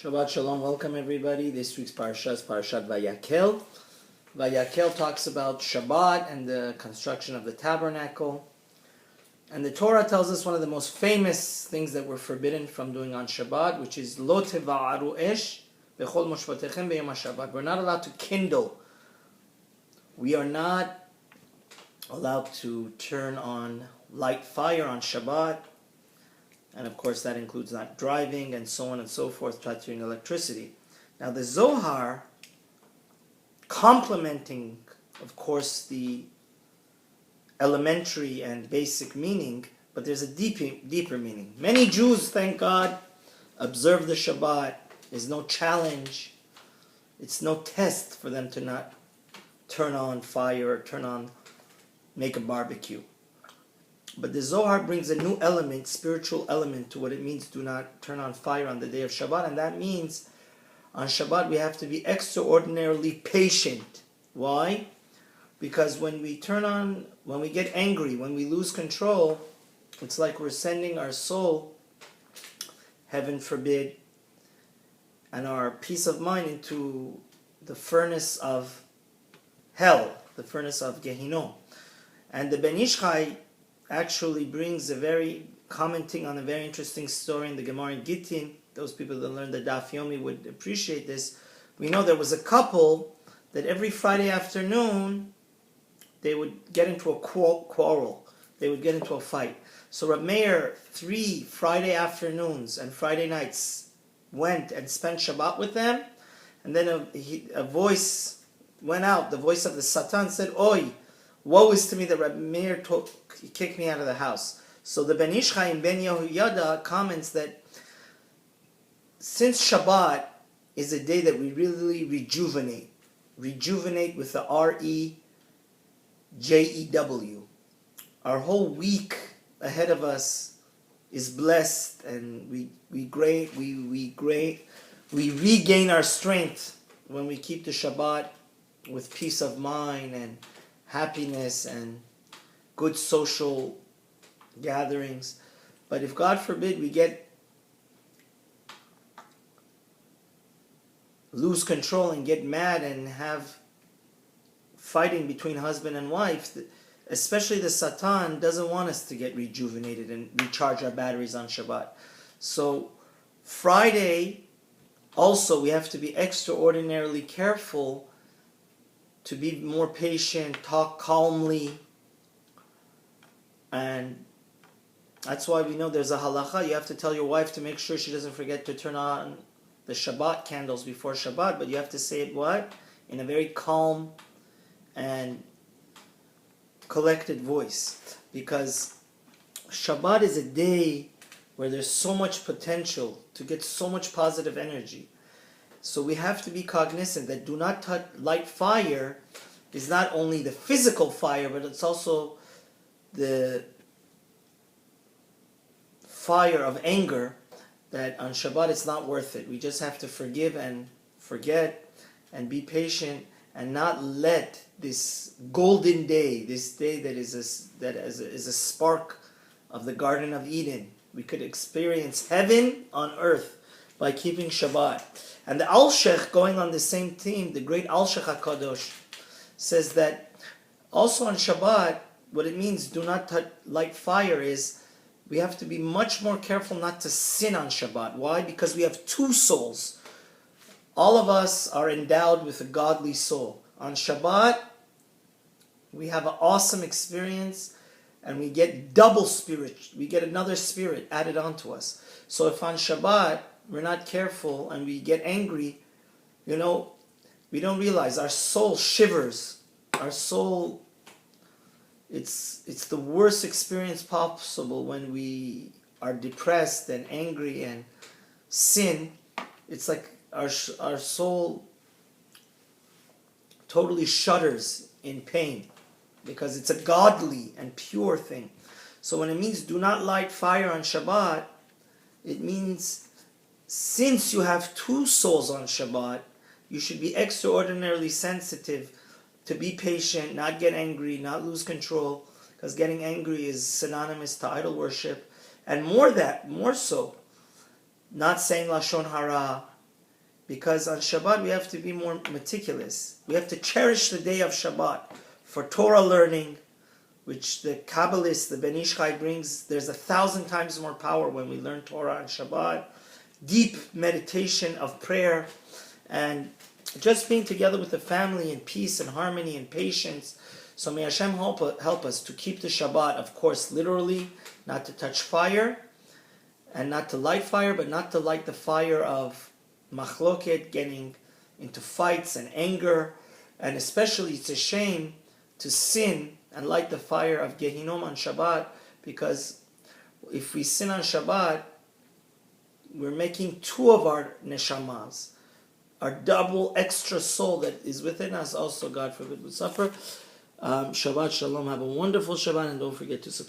Shabbat Shalom, welcome everybody. This week's Parsha is Parshat VaYakhel. VaYakhel talks about Shabbat and the construction of the tabernacle. And the Torah tells us one of the most famous things that we're forbidden from doing on Shabbat, which is Lo teva'aru esh bechol moshvatechem b'yom HaShabbat. We're not allowed to kindle. We are not allowed to turn on light fire on Shabbat. And of course that includes not driving and so on and so forth, touching electricity. Now the ZOHAR, complementing of course the elementary and basic meaning, but there's a deeper meaning. Many Jews, thank God, observe the Shabbat. There's no challenge. It's no test for them to not turn on fire or make a barbecue. But the Zohar brings a new element, spiritual element, to what it means do not turn on fire on the day of Shabbat. And that means on Shabbat we have to be extraordinarily patient. Why? Because when we get angry, when we lose control, it's like we're sending our soul, heaven forbid, and our peace of mind into the furnace of hell, the furnace of Gehinnom. And the Ben Ish Chai actually brings commenting on a very interesting story in the Gemara in Gittin. Those people that learn the Daf Yomi would appreciate this. We know there was a couple that every Friday afternoon they would get into a quarrel. They would get into a fight. So Rav Meir 3 Friday afternoons and Friday nights went and spent Shabbat with them, and then a voice went out, the voice of the Satan said, "Oi, woe is to me that Rav Meir kicked me out of the house." So the Ben Ish Chai in Ben Yehoyada comments that since Shabbat is a day that we really rejuvenate with the REJEW, our whole week ahead of us is blessed, and we regain our strength when we keep the Shabbat with peace of mind and happiness and good social gatherings. But if God forbid we lose control and get mad and have fighting between husband and wife, especially the Satan doesn't want us to get rejuvenated and recharge our batteries on Shabbat. So Friday also we have to be extraordinarily careful to be more patient, talk calmly. And that's why we know there's a halacha. You have to tell your wife to make sure she doesn't forget to turn on the Shabbat candles before Shabbat, but you have to say it what? In a very calm and collected voice. Because Shabbat is a day where there's so much potential to get so much positive energy. So we have to be cognizant that do not touch light fire is not only the physical fire, but it's also the fire of anger, that on Shabbat it's not worth it. We just have to forgive and forget and be patient and not let this golden day, this day that is a spark of the Garden of Eden, we could experience heaven on earth by keeping Shabbat. And the Al-Sheikh, going on the same theme, the great Al-Sheikh HaKadosh, says that also on Shabbat, what it means, do not light fire, is we have to be much more careful not to sin on Shabbat. Why? Because we have two souls. All of us are endowed with a godly soul. On Shabbat, we have an awesome experience, and we get double spirit. We get another spirit added onto us. So if on Shabbat we're not careful and we get angry, we don't realize our soul shivers. Our soul, it's the worst experience possible when we are depressed and angry and sin. It's like our soul totally shudders in pain because it's a godly and pure thing. So when it means do not light fire on Shabbat, it means since you have two souls on Shabbat, you should be extraordinarily sensitive to be patient, not get angry, not lose control, because getting angry is synonymous to idol worship. And more so, not saying Lashon Hara, Because on Shabbat we have to be more meticulous. We have to cherish the day of Shabbat for Torah learning, which the Kabbalist, the Ben Ish Chai brings. There's 1,000 times more power when we learn Torah on Shabbat. Deep meditation of prayer, and just being together with the family in peace and harmony and patience. So may Hashem help us to keep the Shabbat, of course, literally, not to touch fire, and not to light fire, but not to light the fire of machloket, getting into fights and anger, and especially it's a shame to sin and light the fire of Gehinom on Shabbat, because if we sin on Shabbat, we're making two of our neshamas, our double extra soul that is within us also, God forbid, would suffer. Shabbat Shalom. Have a wonderful Shabbat, and don't forget to subscribe.